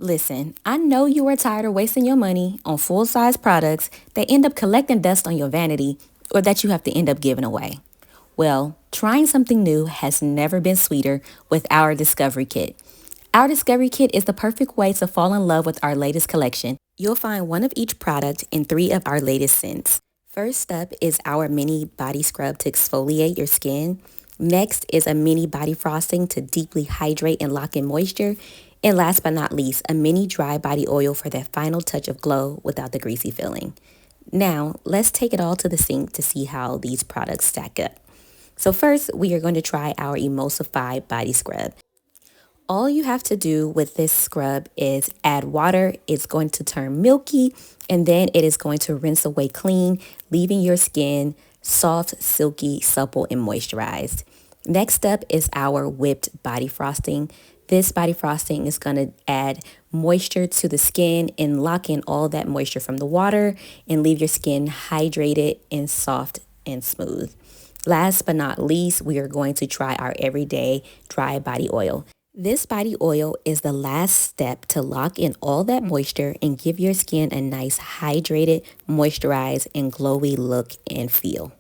Listen, I know you are tired of wasting your money on full-size products that end up collecting dust on your vanity or that you have to end up giving away. Well, trying something new has never been sweeter with our Discovery Kit. Our Discovery Kit is the perfect way to fall in love with our latest collection. You'll find one of each product in 3 of our latest scents. First up is our mini body scrub to exfoliate your skin. Next is a mini body frosting to deeply hydrate and lock in moisture. And last but not least, a mini dry body oil for that final touch of glow without the greasy feeling. Now, let's take it all to the sink to see how these products stack up. So first, we are going to try our emulsified body scrub. All you have to do with this scrub is add water. It's going to turn milky, and then it is going to rinse away clean, leaving your skin soft, silky, supple, and moisturized. Next up is our whipped body frosting. This body frosting is going to add moisture to the skin and lock in all that moisture from the water and leave your skin hydrated and soft and smooth. Last but not least, we are going to try our everyday dry body oil. This body oil is the last step to lock in all that moisture and give your skin a nice hydrated, moisturized, and glowy look and feel.